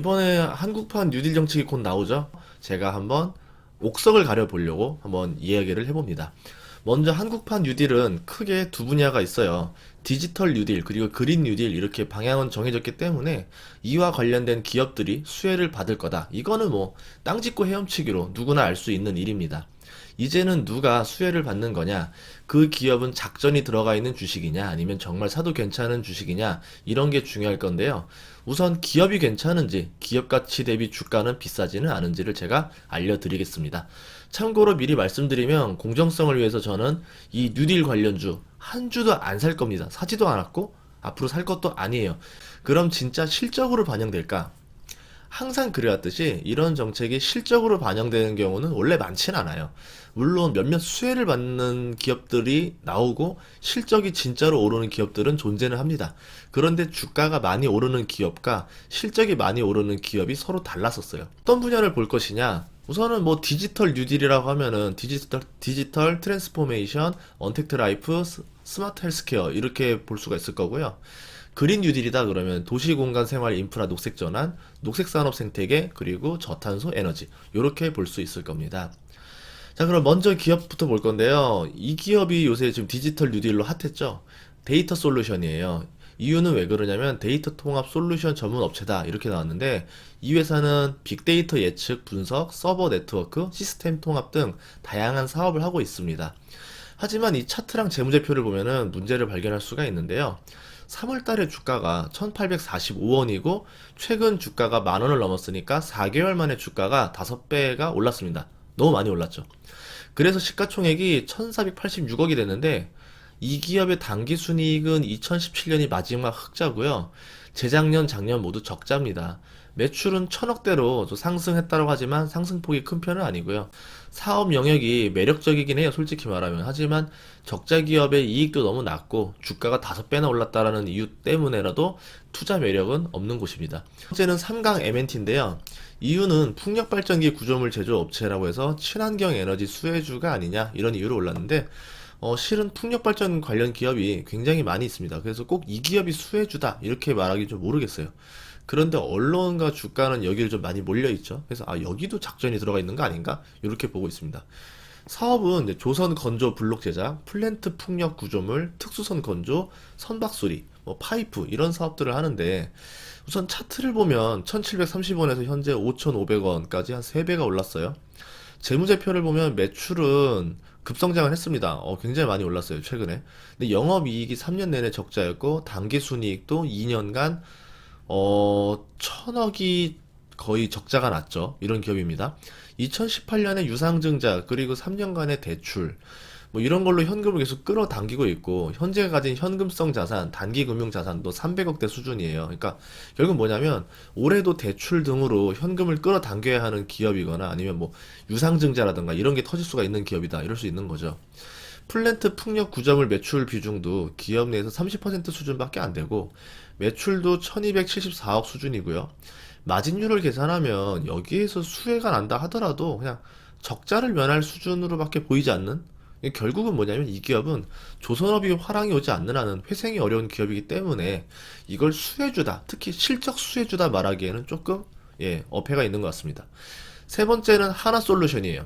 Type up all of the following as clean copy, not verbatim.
이번에 한국판 뉴딜 정책이 곧 나오죠? 제가 한번 옥석을 가려보려고 한번 이야기를 해봅니다. 먼저 한국판 뉴딜은 크게 두 분야가 있어요. 디지털 뉴딜 그리고 그린 뉴딜 이렇게 방향은 정해졌기 때문에 이와 관련된 기업들이 수혜를 받을 거다. 이거는 뭐 땅 짚고 헤엄치기로 누구나 알 수 있는 일입니다. 이제는 누가 수혜를 받는 거냐? 그 기업은 작전이 들어가 있는 주식이냐? 아니면 정말 사도 괜찮은 주식이냐? 이런 게 중요할 건데요. 우선 기업이 괜찮은지, 기업 가치 대비 주가는 비싸지는 않은지를 제가 알려드리겠습니다. 참고로 미리 말씀드리면 공정성을 위해서 저는 이 뉴딜 관련주 한 주도 안 살 겁니다. 사지도 않았고 앞으로 살 것도 아니에요. 그럼 진짜 실적으로 반영될까? 항상 그래왔듯이 이런 정책이 실적으로 반영되는 경우는 원래 많진 않아요. 물론 몇몇 수혜를 받는 기업들이 나오고 실적이 진짜로 오르는 기업들은 존재는 합니다. 그런데 주가가 많이 오르는 기업과 실적이 많이 오르는 기업이 서로 달랐었어요. 어떤 분야를 볼 것이냐? 우선은 뭐 디지털 뉴딜이라고 하면은 디지털 트랜스포메이션, 언택트 라이프, 스마트 헬스케어 이렇게 볼 수가 있을 거고요. 그린 뉴딜이다 그러면 도시 공간 생활 인프라 녹색 전환, 녹색 산업 생태계, 그리고 저탄소 에너지 이렇게 볼 수 있을 겁니다. 자, 그럼 먼저 기업부터 볼 건데요. 이 기업이 요새 지금 디지털 뉴딜로 핫했죠. 데이터 솔루션이에요. 이유는 왜 그러냐면 데이터 통합 솔루션 전문 업체다 이렇게 나왔는데 이 회사는 빅데이터 예측, 분석, 서버 네트워크, 시스템 통합 등 다양한 사업을 하고 있습니다. 하지만 이 차트랑 재무제표를 보면은 문제를 발견할 수가 있는데요. 3월 달에 주가가 1845원이고 최근 주가가 만 원을 넘었으니까 4개월 만에 주가가 5배가 올랐습니다. 너무 많이 올랐죠. 그래서 시가총액이 1486억이 됐는데 이 기업의 당기 순이익은 2017년이 마지막 흑자고요. 재작년, 작년 모두 적자입니다. 매출은 천억대로 상승했다고 하지만 상승폭이 큰 편은 아니고요. 사업 영역이 매력적이긴 해요, 솔직히 말하면. 하지만 적자 기업의 이익도 너무 낮고 주가가 5배나 올랐다라는 이유 때문에라도 투자 매력은 없는 곳입니다. 번째는 삼강 MNT인데요. 이유는 풍력발전기 구조물 제조업체라고 해서 친환경 에너지 수혜주가 아니냐 이런 이유로 올랐는데 실은 풍력발전 관련 기업이 굉장히 많이 있습니다. 그래서 꼭 이 기업이 수혜주다 이렇게 말하기 좀 모르겠어요. 그런데 언론과 주가는 여기를 좀 많이 몰려 있죠. 그래서 여기도 작전이 들어가 있는 거 아닌가 이렇게 보고 있습니다. 사업은 이제 조선 건조 블록 제작, 플랜트 풍력 구조물, 특수선 건조, 선박수리, 뭐 파이프 이런 사업들을 하는데 우선 차트를 보면 1730원에서 현재 5500원까지 한 3배가 올랐어요. 재무제표를 보면 매출은 급성장을 했습니다. 굉장히 많이 올랐어요, 최근에. 근데 영업이익이 3년 내내 적자였고, 당기순이익도 2년간, 1000억이 거의 적자가 났죠. 이런 기업입니다. 2018년에 유상증자, 그리고 3년간의 대출, 뭐 이런 걸로 현금을 계속 끌어당기고 있고 현재 가진 현금성 자산, 단기 금융 자산도 300억대 수준이에요. 그러니까 결국 뭐냐면 올해도 대출 등으로 현금을 끌어당겨야 하는 기업이거나 아니면 뭐 유상증자라든가 이런 게 터질 수가 있는 기업이다. 이럴 수 있는 거죠. 플랜트 풍력 구조물 매출 비중도 기업 내에서 30% 수준밖에 안 되고 매출도 1274억 수준이고요. 마진율을 계산하면 여기에서 수혜가 난다 하더라도 그냥 적자를 면할 수준으로밖에 보이지 않는 결국은 뭐냐면 이 기업은 조선업이 화랑이 오지 않는 한은 회생이 어려운 기업이기 때문에 이걸 수혜주다, 특히 실적 수혜주다 말하기에는 조금 어폐가 있는 것 같습니다. 세 번째는 하나솔루션이에요.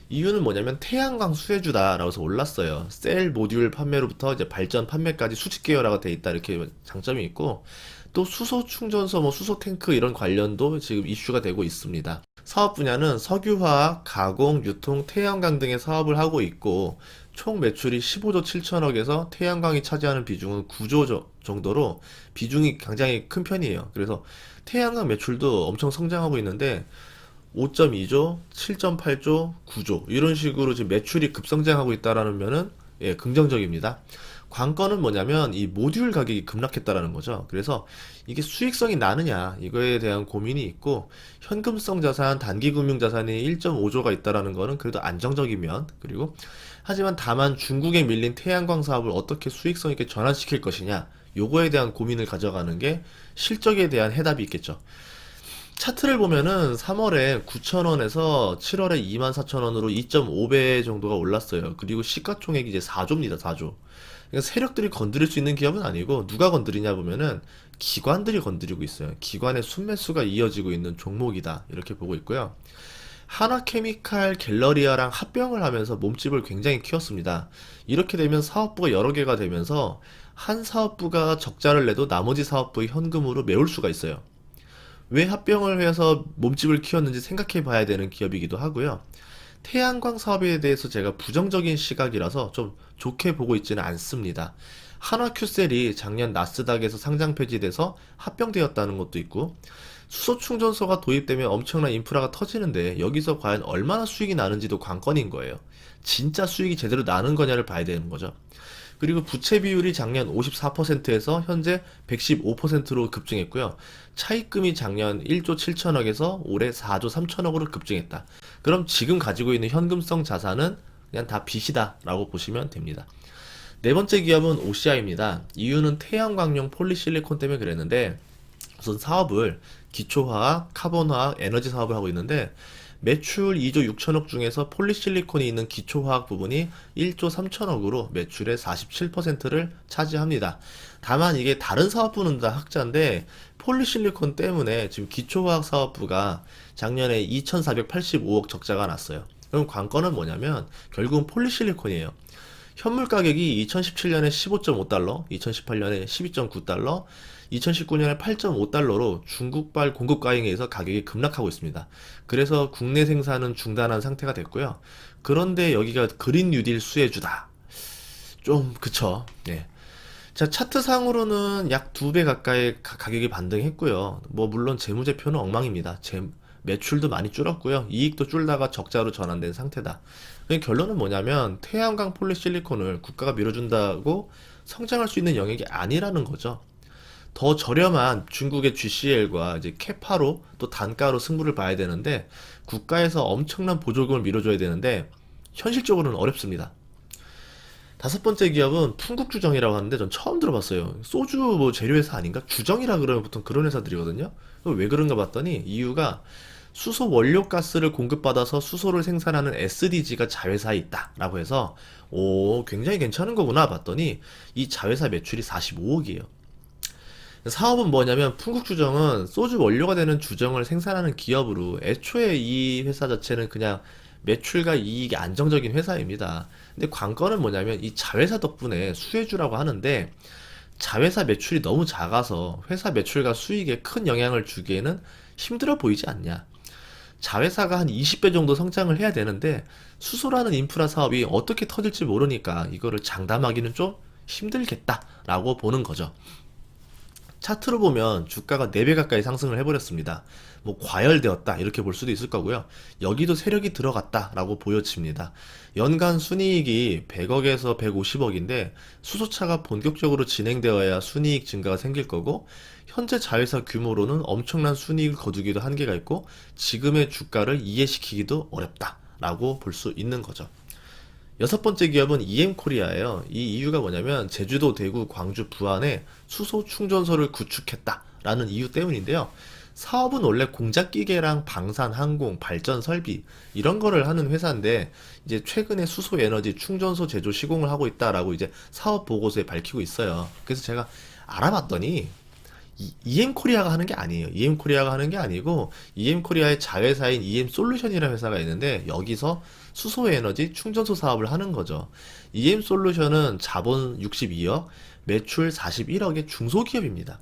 이유는 뭐냐면 태양광 수혜주다라고 해서 올랐어요. 셀 모듈 판매로부터 이제 발전 판매까지 수직 계열화가 돼 있다 이렇게 장점이 있고 또 수소 충전소, 뭐 수소 탱크 이런 관련도 지금 이슈가 되고 있습니다. 사업 분야는 석유화학, 가공, 유통, 태양광 등의 사업을 하고 있고 총 매출이 15조 7천억에서 태양광이 차지하는 비중은 9조 정도로 비중이 굉장히 큰 편이에요. 그래서 태양광 매출도 엄청 성장하고 있는데 5.2조, 7.8조, 9조 이런 식으로 지금 매출이 급성장하고 있다라는 면은 긍정적입니다. 관건은 뭐냐면 이 모듈 가격이 급락했다라는 거죠. 그래서 이게 수익성이 나느냐 이거에 대한 고민이 있고 현금성 자산, 단기 금융 자산이 1.5조가 있다라는 거는 그래도 안정적이면 그리고 하지만 다만 중국에 밀린 태양광 사업을 어떻게 수익성 있게 전환시킬 것이냐 요거에 대한 고민을 가져가는 게 실적에 대한 해답이 있겠죠. 차트를 보면은 3월에 9,000원에서 7월에 24,000원으로 2.5배 정도가 올랐어요. 그리고 시가총액이 이제 4조입니다, 4조. 그러니까 세력들이 건드릴 수 있는 기업은 아니고 누가 건드리냐 보면은 기관들이 건드리고 있어요. 기관의 순매수가 이어지고 있는 종목이다. 이렇게 보고 있고요. 하나케미칼 갤러리아랑 합병을 하면서 몸집을 굉장히 키웠습니다. 이렇게 되면 사업부가 여러 개가 되면서 한 사업부가 적자를 내도 나머지 사업부의 현금으로 메울 수가 있어요. 왜 합병을 해서 몸집을 키웠는지 생각해 봐야 되는 기업이기도 하고요. 태양광 사업에 대해서 제가 부정적인 시각이라서 좀 좋게 보고 있지는 않습니다. 한화큐셀이 작년 나스닥에서 상장 폐지돼서 합병되었다는 것도 있고, 수소 충전소가 도입되면 엄청난 인프라가 터지는데 여기서 과연 얼마나 수익이 나는지도 관건인 거예요. 진짜 수익이 제대로 나는 거냐를 봐야 되는 거죠. 그리고 부채 비율이 작년 54%에서 현재 115%로 급증했고요. 차입금이 작년 1조 7천억에서 올해 4조 3천억으로 급증했다. 그럼 지금 가지고 있는 현금성 자산은 그냥 다 빚이다 라고 보시면 됩니다. 네 번째 기업은 OCI입니다. 이유는 태양광용 폴리실리콘 때문에 그랬는데, 우선 사업을 기초화학, 카본화학, 에너지 사업을 하고 있는데, 매출 2조 6천억 중에서 폴리실리콘이 있는 기초화학 부분이 1조 3천억으로 매출의 47%를 차지합니다. 다만 이게 다른 사업부는 다 흑자인데 폴리실리콘 때문에 지금 기초화학 사업부가 작년에 2,485억 적자가 났어요. 그럼 관건은 뭐냐면 결국은 폴리실리콘이에요. 현물 가격이 2017년에 15.5달러, 2018년에 12.9달러, 2019년에 8.5달러로 중국발 공급 과잉에 의해서 가격이 급락하고 있습니다. 그래서 국내 생산은 중단한 상태가 됐고요. 그런데 여기가 그린 뉴딜 수혜주다. 좀 그쵸. 네. 자, 차트상으로는 약 2배 가까이 가격이 반등했고요. 뭐 물론 재무제표는 엉망입니다. 매출도 많이 줄었고요. 이익도 줄다가 적자로 전환된 상태다. 결론은 뭐냐면 태양광 폴리실리콘을 국가가 밀어준다고 성장할 수 있는 영역이 아니라는 거죠. 더 저렴한 중국의 GCL과 이제 캐파로 또 단가로 승부를 봐야 되는데 국가에서 엄청난 보조금을 밀어줘야 되는데 현실적으로는 어렵습니다. 다섯 번째 기업은 풍국주정이라고 하는데 전 처음 들어봤어요. 소주 뭐 재료회사 아닌가? 주정이라 그러면 보통 그런 회사들이거든요. 왜 그런가 봤더니 이유가 수소 원료 가스를 공급받아서 수소를 생산하는 SDG가 자회사에 있다라고 해서 굉장히 괜찮은 거구나 봤더니 이 자회사 매출이 45억이에요. 사업은 뭐냐면 풍국주정은 소주 원료가 되는 주정을 생산하는 기업으로 애초에 이 회사 자체는 그냥 매출과 이익이 안정적인 회사입니다. 근데 관건은 뭐냐면 이 자회사 덕분에 수혜주라고 하는데 자회사 매출이 너무 작아서 회사 매출과 수익에 큰 영향을 주기에는 힘들어 보이지 않냐. 자회사가 한 20배 정도 성장을 해야 되는데 수소라는 인프라 사업이 어떻게 터질지 모르니까 이거를 장담하기는 좀 힘들겠다라고 보는 거죠. 차트로 보면 주가가 4배 가까이 상승을 해버렸습니다. 뭐 과열되었다 이렇게 볼 수도 있을 거고요. 여기도 세력이 들어갔다라고 보여집니다. 연간 순이익이 100억에서 150억인데 수소차가 본격적으로 진행되어야 순이익 증가가 생길 거고 현재 자회사 규모로는 엄청난 순이익을 거두기도 한계가 있고 지금의 주가를 이해시키기도 어렵다라고 볼 수 있는 거죠. 여섯 번째 기업은 EM코리아예요. 이 이유가 뭐냐면 제주도, 대구, 광주, 부안에 수소 충전소를 구축했다라는 이유 때문인데요. 사업은 원래 공작 기계랑 방산, 항공, 발전 설비 이런 거를 하는 회사인데 이제 최근에 수소 에너지 충전소 제조 시공을 하고 있다라고 이제 사업 보고서에 밝히고 있어요. 그래서 제가 알아봤더니 EM코리아가 하는 게 아니에요. EM코리아가 하는 게 아니고 EM코리아의 자회사인 EM솔루션이라는 회사가 있는데 여기서 수소에너지 충전소 사업을 하는 거죠. EM솔루션은 자본 62억, 매출 41억의 중소기업입니다.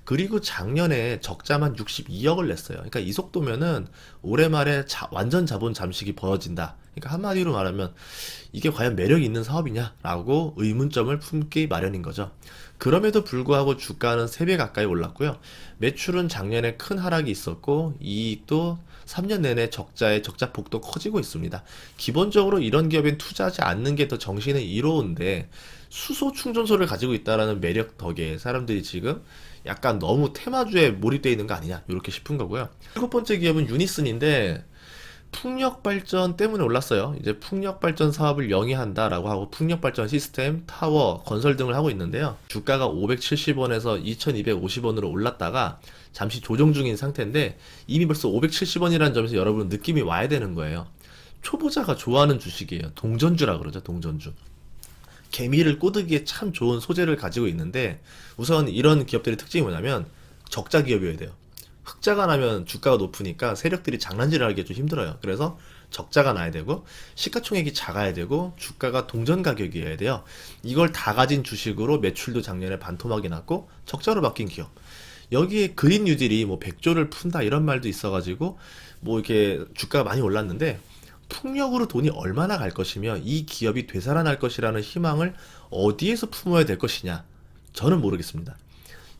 그리고 작년에 적자만 62억을 냈어요. 그러니까 이 속도면은 올해 말에 완전 자본 잠식이 벌어진다. 그러니까 한마디로 말하면 이게 과연 매력이 있는 사업이냐라고 의문점을 품기 마련인 거죠. 그럼에도 불구하고 주가는 3배 가까이 올랐고요. 매출은 작년에 큰 하락이 있었고 이익도 3년 내내 적자의 적자폭도 커지고 있습니다. 기본적으로 이런 기업엔 투자하지 않는 게 더 정신에 이로운데 수소 충전소를 가지고 있다라는 매력 덕에 사람들이 지금 약간 너무 테마주에 몰입되어 있는 거 아니냐 이렇게 싶은 거고요. 일곱 번째 기업은 유니슨인데 풍력 발전 때문에 올랐어요. 이제 풍력 발전 사업을 영위한다라고 하고 풍력 발전 시스템, 타워, 건설 등을 하고 있는데요. 주가가 570원에서 2250원으로 올랐다가 잠시 조정 중인 상태인데 이미 벌써 570원이라는 점에서 여러분 느낌이 와야 되는 거예요. 초보자가 좋아하는 주식이에요. 동전주라 그러죠. 동전주. 개미를 꼬드기에 참 좋은 소재를 가지고 있는데, 우선 이런 기업들의 특징이 뭐냐면 적자 기업이어야 돼요. 흑자가 나면 주가가 높으니까 세력들이 장난질을 하기가 좀 힘들어요. 그래서 적자가 나야 되고, 시가총액이 작아야 되고, 주가가 동전 가격이어야 돼요. 이걸 다 가진 주식으로 매출도 작년에 반토막이 났고 적자로 바뀐 기업. 여기에 그린 뉴딜이 뭐 100조를 푼다 이런 말도 있어가지고 뭐 이렇게 주가가 많이 올랐는데, 풍력으로 돈이 얼마나 갈 것이며 이 기업이 되살아날 것이라는 희망을 어디에서 품어야 될 것이냐, 저는 모르겠습니다.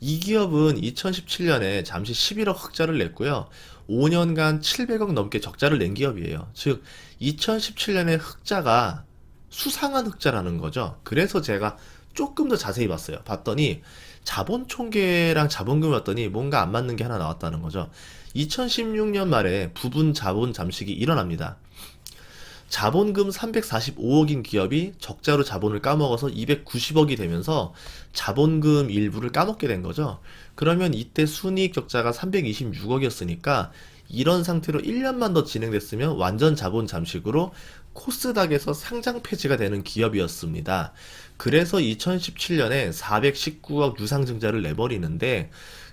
이 기업은 2017년에 잠시 11억 흑자를 냈고요. 5년간 700억 넘게 적자를 낸 기업이에요. 즉 2017년의 흑자가 수상한 흑자라는 거죠. 그래서 제가 조금 더 자세히 봤어요. 봤더니 자본 총계랑 자본금을 봤더니 뭔가 안 맞는 게 하나 나왔다는 거죠. 2016년 말에 부분 자본 잠식이 일어납니다. 자본금 345억인 기업이 적자로 자본을 까먹어서 290억이 되면서 자본금 일부를 까먹게 된 거죠. 그러면 이때 순이익 적자가 326억이었으니까 이런 상태로 1년만 더 진행됐으면 완전 자본 잠식으로 코스닥에서 상장 폐지가 되는 기업이었습니다. 그래서 2017년에 419억 유상증자를 내버리는데,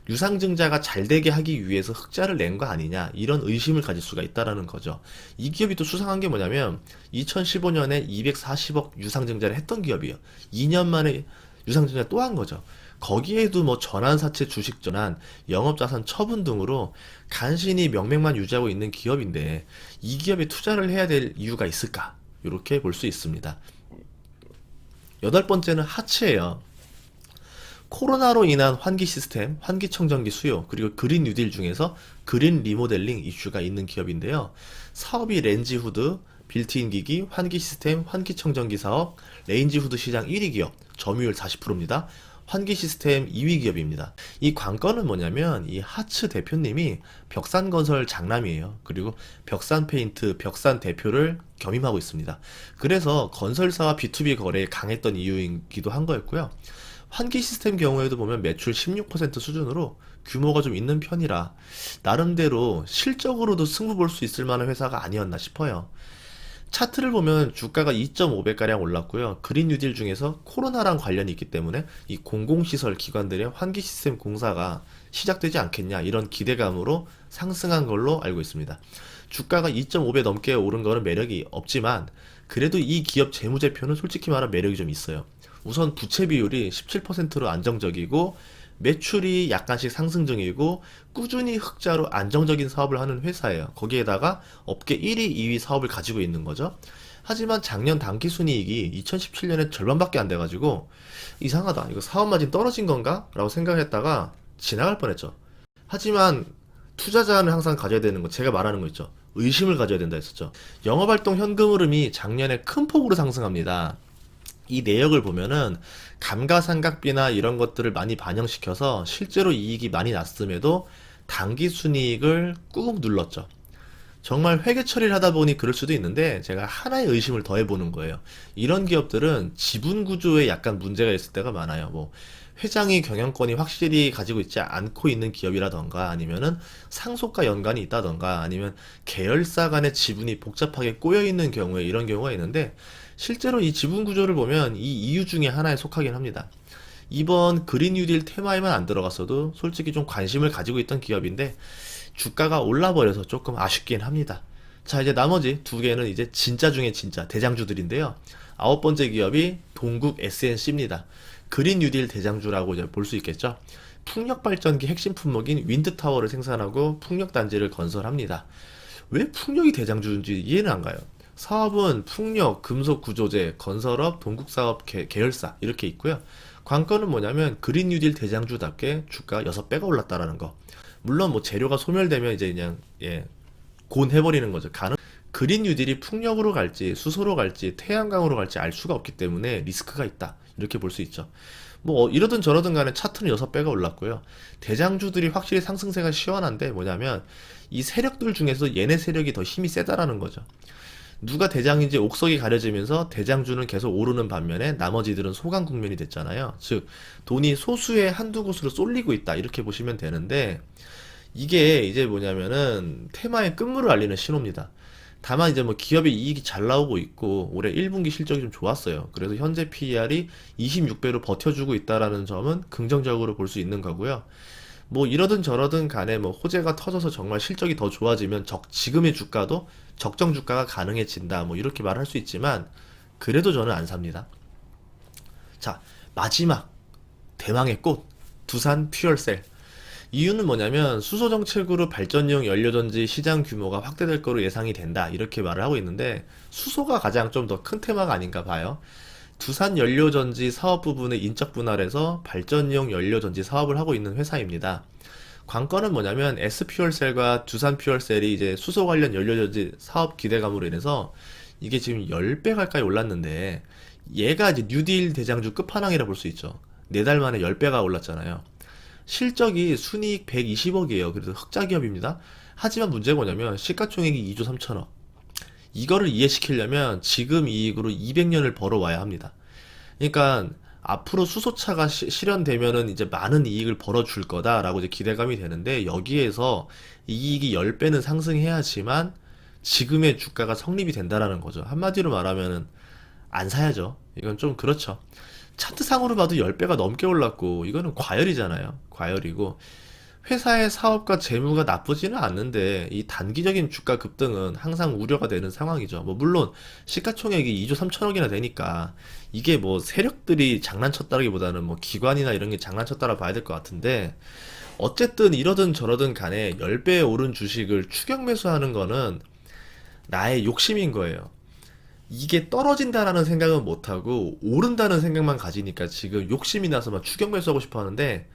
유상증자가 잘 되게 하기 위해서 흑자를 낸 거 아니냐, 이런 의심을 가질 수가 있다라는 거죠. 이 기업이 또 수상한 게 뭐냐면 2015년에 240억 유상증자를 했던 기업이에요. 2년 만에 유상증자 또 한 거죠. 거기에도 뭐 전환사채 주식 전환, 영업자산 처분 등으로 간신히 명맥만 유지하고 있는 기업인데 이 기업에 투자를 해야 될 이유가 있을까? 이렇게 볼 수 있습니다. 여덟 번째는 하츠예요. 코로나로 인한 환기 시스템, 환기 청정기 수요, 그리고 그린 뉴딜 중에서 그린 리모델링 이슈가 있는 기업인데요. 사업이 렌지 후드, 빌트인 기기, 환기 시스템, 환기 청정기 사업, 레인지 후드 시장 1위 기업, 점유율 40%입니다. 환기 시스템 2위 기업입니다. 이 관건은 뭐냐면 이 하츠 대표님이 벽산건설 장남이에요. 그리고 벽산페인트, 벽산 대표를 겸임하고 있습니다. 그래서 건설사와 B2B 거래에 강했던 이유이기도 한 거였고요. 환기 시스템 경우에도 보면 매출 16% 수준으로 규모가 좀 있는 편이라 나름대로 실적으로도 승부 볼 수 있을 만한 회사가 아니었나 싶어요. 차트를 보면 주가가 2.5배가량 올랐고요. 그린 뉴딜 중에서 코로나랑 관련이 있기 때문에 이 공공시설 기관들의 환기 시스템 공사가 시작되지 않겠냐, 이런 기대감으로 상승한 걸로 알고 있습니다. 주가가 2.5배 넘게 오른 거는 매력이 없지만 그래도 이 기업 재무제표는 솔직히 말하면 매력이 좀 있어요. 우선 부채 비율이 17%로 안정적이고 매출이 약간씩 상승 중이고 꾸준히 흑자로 안정적인 사업을 하는 회사예요. 거기에다가 업계 1위, 2위 사업을 가지고 있는 거죠. 하지만 작년 당기순이익이 2017년에 절반밖에 안 돼가지고 이상하다, 이거 사업 마진 떨어진 건가? 라고 생각했다가 지나갈 뻔했죠. 하지만 투자자는 항상 가져야 되는 거, 제가 말하는 거 있죠. 의심을 가져야 된다 했었죠. 영업활동 현금 흐름이 작년에 큰 폭으로 상승합니다. 이 내역을 보면은 감가상각비나 이런 것들을 많이 반영시켜서 실제로 이익이 많이 났음에도 당기순이익을 꾹 눌렀죠. 정말 회계 처리를 하다 보니 그럴 수도 있는데 제가 하나의 의심을 더해보는 거예요. 이런 기업들은 지분 구조에 약간 문제가 있을 때가 많아요. 뭐 회장이 경영권이 확실히 가지고 있지 않고 있는 기업이라던가, 아니면은 상속과 연관이 있다던가, 아니면 계열사 간의 지분이 복잡하게 꼬여 있는 경우에 이런 경우가 있는데, 실제로 이 지분 구조를 보면 이 이유 중에 하나에 속하긴 합니다. 이번 그린 뉴딜 테마에만 안 들어갔어도 솔직히 좀 관심을 가지고 있던 기업인데 주가가 올라버려서 조금 아쉽긴 합니다. 자, 이제 나머지 두 개는 이제 진짜 중에 진짜 대장주들인데요. 아홉 번째 기업이 동국 SNC입니다. 그린 뉴딜 대장주라고 이제 볼 수 있겠죠. 풍력 발전기 핵심 품목인 윈드타워를 생산하고 풍력 단지를 건설합니다. 왜 풍력이 대장주인지 이해는 안 가요. 사업은 풍력, 금속 구조재, 건설업, 동국사업 계열사 이렇게 있고요. 관건은 뭐냐면 그린 뉴딜 대장주답게 주가 6배가 올랐다라는 거. 물론 뭐 재료가 소멸되면 이제 그냥 곤해버리는 거죠. 그린 뉴딜이 풍력으로 갈지 수소로 갈지 태양광으로 갈지 알 수가 없기 때문에 리스크가 있다, 이렇게 볼 수 있죠. 뭐 이러든 저러든 간에 차트는 6배가 올랐고요. 대장주들이 확실히 상승세가 시원한데 뭐냐면 이 세력들 중에서 얘네 세력이 더 힘이 세다라는 거죠. 누가 대장인지 옥석이 가려지면서 대장주는 계속 오르는 반면에 나머지들은 소강 국면이 됐잖아요. 즉 돈이 소수의 한두 곳으로 쏠리고 있다, 이렇게 보시면 되는데, 이게 이제 뭐냐면은 테마의 끝물을 알리는 신호입니다. 다만 이제 뭐 기업의 이익이 잘 나오고 있고 올해 1분기 실적이 좀 좋았어요. 그래서 현재 PER이 26배로 버텨주고 있다라는 점은 긍정적으로 볼 수 있는 거고요. 뭐 이러든 저러든 간에 뭐 호재가 터져서 정말 실적이 더 좋아지면 지금의 주가도 적정 주가가 가능해진다. 뭐 이렇게 말할 수 있지만 그래도 저는 안 삽니다. 자, 마지막 대망의 꽃 두산 퓨얼셀. 이유는 뭐냐면 수소 정책으로 발전용 연료전지 시장 규모가 확대될 거로 예상이 된다. 이렇게 말을 하고 있는데 수소가 가장 좀 더 큰 테마가 아닌가 봐요. 두산 연료전지 사업 부분의 인적 분할해서 발전용 연료전지 사업을 하고 있는 회사입니다. 관건은 뭐냐면 S퓨얼셀과 두산 퓨얼셀이 이제 수소 관련 연료전지 사업 기대감으로 인해서 이게 지금 10배 가까이 올랐는데 얘가 이제 뉴딜 대장주 끝판왕이라 볼 수 있죠. 4달 만에 10배가 올랐잖아요. 실적이 순이익 120억이에요. 그래서 흑자 기업입니다. 하지만 문제가 뭐냐면 시가총액이 2조 3천억. 이거를 이해시키려면 지금 이익으로 200년을 벌어와야 합니다. 그러니까 앞으로 수소차가 실현되면은 이제 많은 이익을 벌어줄 거다라고 이제 기대감이 되는데 여기에서 이익이 10배는 상승해야지만 지금의 주가가 성립이 된다라는 거죠. 한마디로 말하면은 안 사야죠. 이건 좀 그렇죠. 차트상으로 봐도 10배가 넘게 올랐고 이거는 과열이잖아요. 과열이고 회사의 사업과 재무가 나쁘지는 않는데 이 단기적인 주가 급등은 항상 우려가 되는 상황이죠. 뭐 물론 시가총액이 2조 3천억이나 되니까 이게 뭐 세력들이 장난쳤다기보다는 뭐 기관이나 이런 게 장난쳤다라 봐야 될 것 같은데 어쨌든 이러든 저러든 간에 10배에 오른 주식을 추격 매수하는 거는 나의 욕심인 거예요. 이게 떨어진다라는 생각은 못하고 오른다는 생각만 가지니까 지금 욕심이 나서 막 추격 매수하고 싶어 하는데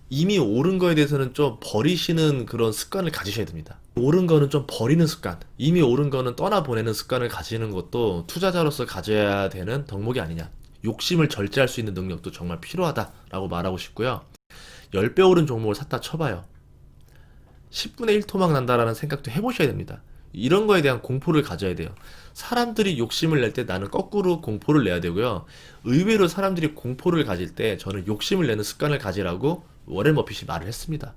이미 오른 거에 대해서는 좀 버리시는 그런 습관을 가지셔야 됩니다. 오른 거는 좀 버리는 습관, 이미 오른 거는 떠나보내는 습관을 가지는 것도 투자자로서 가져야 되는 덕목이 아니냐. 욕심을 절제할 수 있는 능력도 정말 필요하다라고 말하고 싶고요. 10배 오른 종목을 샀다 쳐봐요. 10분의 1 토막 난다라는 생각도 해보셔야 됩니다. 이런 거에 대한 공포를 가져야 돼요. 사람들이 욕심을 낼 때 나는 거꾸로 공포를 내야 되고요. 의외로 사람들이 공포를 가질 때 저는 욕심을 내는 습관을 가지라고 워렌 버핏이 말을 했습니다.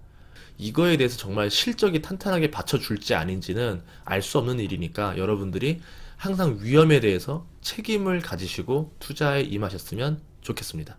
이거에 대해서 정말 실적이 탄탄하게 받쳐줄지 아닌지는 알 수 없는 일이니까 여러분들이 항상 위험에 대해서 책임을 가지시고 투자에 임하셨으면 좋겠습니다.